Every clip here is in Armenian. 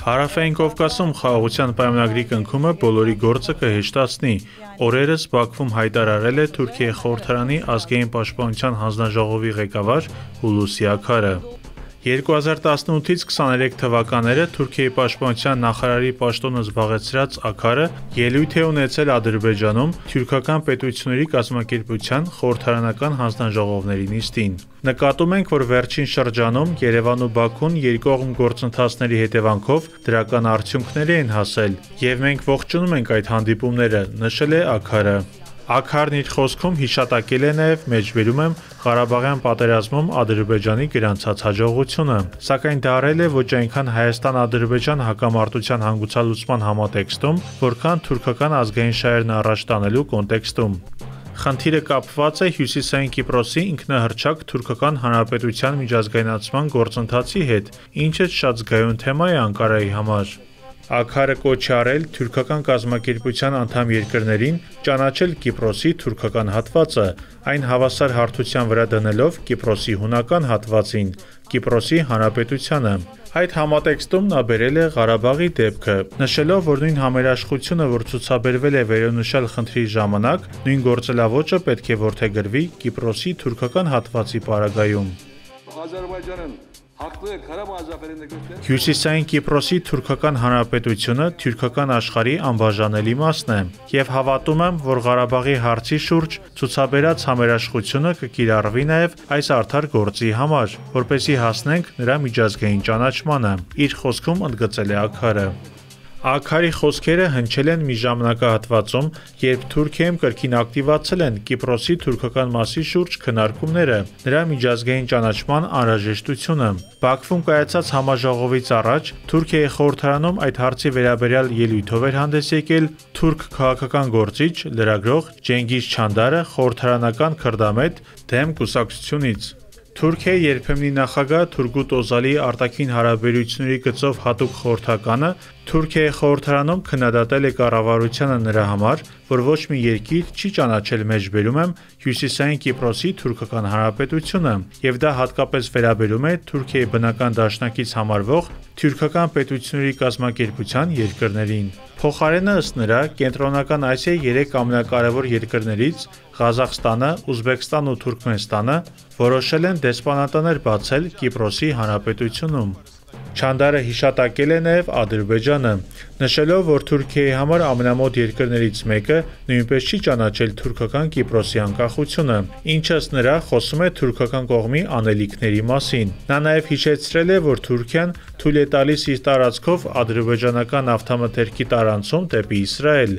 Հարավային Կովկասում խաղաղության պայմանագրի կնքումը բոլորի գործը կհեշտացնի, օրերս Բաքվում հայտարարել է Թուրքիայի խորհրդարանի ազգային պաշտպանության հանձնաժողովի ղեկավար Հուլուսի Աքարը։ 2018-ից 23 թվականները Թուրքիայի պաշտպանության նախարարի պաշտոնը զբաղեցրած Աքարը ելույթ է ունեցել Ադրբեջանում թուրքական պետությունների կազմակերպության խորհրդարանական հանձնաժողովների նիստին։ Նկատում ենք, որ վերջին շրջանում Երևանն ու Բաքուն երկկողմ գործընթացների հետևանքով դրական արդյունքների են հասել, եւ մենք ողջունում ենք այդ հանդիպումները, նշել է Աքարը։ Աքարն իր խոսքում հիշատակել է նաև, մեջբերում եմ, Ղարաբաղյան պատերազմում Ադրբեջանի գրանցած հաջողությունը, սակայն դա արել է ոչ այնքան Հայաստան-Ադրբեջան հակամարտության հանգուցալուծման համատեքստում, որքան թուրքական ազգային շահերն առաջ տանելու կոնտեքստում։ Խնդիրը կապված է Հյուսիսային Կիպրոսի ինքնահռչակ թուրքական հանրապետության միջազգայնացման գործընթացի հետ, ինչը շատ զգայուն թեմա է Անկարայի համար։ Աքարը կոչ է արել թուրքական կազմակերպության անդամ երկրներին ճանաչել Կիպրոսի թուրքական հատվածը, այն հավասար հարթության վրա դնելով Կիպրոսի հունական հատվածին, Կիպրոսի հանրապետությանը։ Այդ համատեքստում նա բերել է Ղարաբաղի դեպքը, նշելով, որ նույն համերաշխությունը, որ ցուցաբերվել է վերոնշյալ խնդրի ժամանակ, նույն գործելավոճը պետք է որդեգրվի Կիպրոսի թուրքական հատվածի պարագայում։ Հյուսիսային Կիպրոսի թուրքական հանրապետությունը թուրքական աշխարհի անբաժանելի մասն է, եւ հավատում եմ, որ Ղարաբաղի հարցի շուրջ ցուցաբերած համերաշխությունը կկիրառվի նաեւ այս արդար գործի համար, որպեսզի հասնենք նրա միջազգային ճանաչմանը, իր խոսքում ընդգծել է Աքարը։ Աքարի խոսքերը հնչել են մի ժամանակահատվածում, երբ Թուրքիայում կրկին ակտիվացել են Կիպրոսի թուրքական մասի շուրջ քննարկումները, նրա միջազգային ճանաչման անհրաժեշտությունը։ Բաքվում կայացած համաժողովից առաջ Թուրքիայի խորհրդարանում այդ հարցի վերաբերյալ ելույթով էր հանդես եկել թուրք քաղաքական գործիչ, լրագրող Ջենգիզ Չանդարը խորհրդարանական քրդամետ դեմ կուսակցությունից։ Թուրքիայի երբեմնի նախագահ Թուրգուտ Օզալի արտաքին հարաբերությունների գծով հատուկ խորհրդականը Թուրքիայի խորհրդարանում քննադատել է կառավարությանը նրա համար, որ ոչ մի երկիր չի ճանաչել մեջբերում եմ Հյուսիսային Կիպրոսի թուրքական հանրապետությունը, եւ դա հատկապես վերաբերում է Թուրքիայի բնական դաշնակից համարվող թուրքական պետությունների կազմակերպության երկրներին։ Փոխարենը ըստ նրա Կենտրոնական Ասիայի 3 ամենակարևոր երկրներից Ղազախստանը, Ուզբեկստանն ու Թուրքմենստանը որոշել են դեսպանատներ բացել Կիպրոսի հանրապետությունում։ Չանդարը հիշատակել է նաև Ադրբեջանը, նշելով, որ Թուրքիայի համար ամենամոտ երկրներից մեկը նույնպես չի ճանաչել թուրքական Կիպրոսի անկախությունը, ինչը ըստ նրա խոսում է թուրքական կողմի անելիքների մասին։ Նա նաև հիշեցրել է, որ Թուրքիան թույլ է տալիս իր տարածքով ադրբեջանական նավթամթերքի տարանցում դեպի Իսրայել,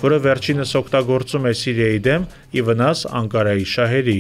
որը վերջինս օգտագործում է Սիրիայի դեմ ի վնաս Անկարայի շահերի։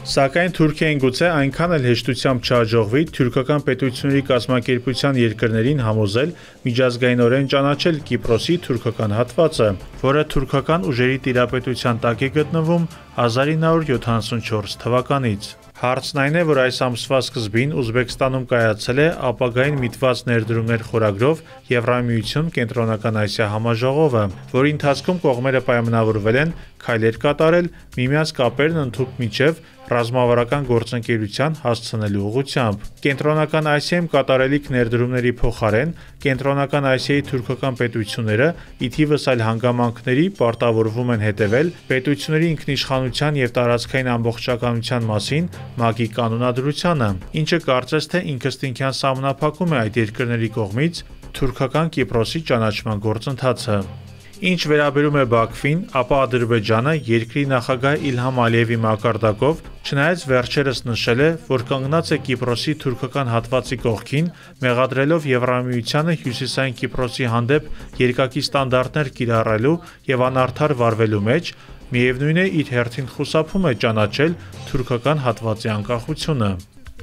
Սակայն Թուրքիային գուցե այնքան էլ հեշտությամբ չհաջողվի թուրքական պետությունների կազմակերպության երկրներին համոզել միջազգայինորեն ճանաչել Կիպրոսի թուրքական հատվածը, որը թուրքական ուժերի տիրապետության տակ է գտնվում 1974 թվականից։ Հարցն այն է, որ այս ամսվա սկզբին Ուզբեկստանում կայացել է ապագային միտված ներդրումներ խորագրով Եվրամիություն Կենտրոնական Ասիա համաժողովը, որի ընթացքում կողմերը պայմանավորվել են քայլեր կատարել միմյանց կապերն ընդհուպ միջև ռազմավարական գործընկերության հասցնելու ուղղությամբ։ Կենտրոնական Ասիայում կատարելիք ներդրումների փոխարեն Կենտրոնական Ասիայի թուրքական պետությունները ի թիվս այլ հանգամանքների պարտավորվում են հետևել պետությունների ինքնիշխանության եւ տարածքային ամբողջականության մասին ՄԱԿ-ի կանոնադրությանը, ինչը կարծես թե ինքնըստինքյան սահմանափակում է այդ երկրների կողմից թուրքական Կիպրոսի ճանաչման գործընթացը։ Ինչ վերաբերում է Բաքվին, ապա Ադրբեջանը երկրի նախագահ Իլհամ Ալիևի մակարդակով չնայած վերջերս նշել է, որ կանգնած է Կիպրոսի թուրքական հատվածի կողքին, մեղադրելով Եվրամիությանը Հյուսիսային Կիպրոսի հանդեպ երկակի ստանդարտներ կիրառելու եւ անարդար վարվելու մեջ, միևնույն է իր հերթին խուսափում է ճանաչել թուրքական հատվածի անկախությունը։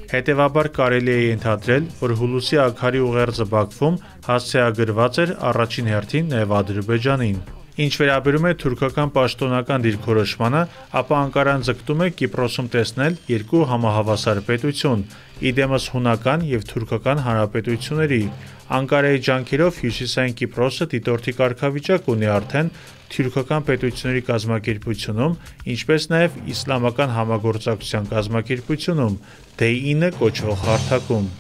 Հետևաբար կարելի է ենթադրել, որ Հուլուսի Աքարի ուղերձը Բաքվում հասցեագրված էր առաջին հերթին նաև Ադրբեջանին։ Ինչ վերաբերում է թուրքական պաշտոնական դիրքորոշմանը, ապա Անկարան ձգտում է Կիպրոսում տեսնել երկու համահավասար պետություն՝ իդեմս հունական եւ թուրքական հանրապետությունների։ Անկարայի ջանքերով Հյուսիսային Կիպրոսը դիտորդի կարգավիճակ ունի արդեն թուրքական պետությունների կազմակերպությունում, ինչպես նաև իսլամական համագործակցության կազմակերպությունում, D9 կոչվող հարթակում։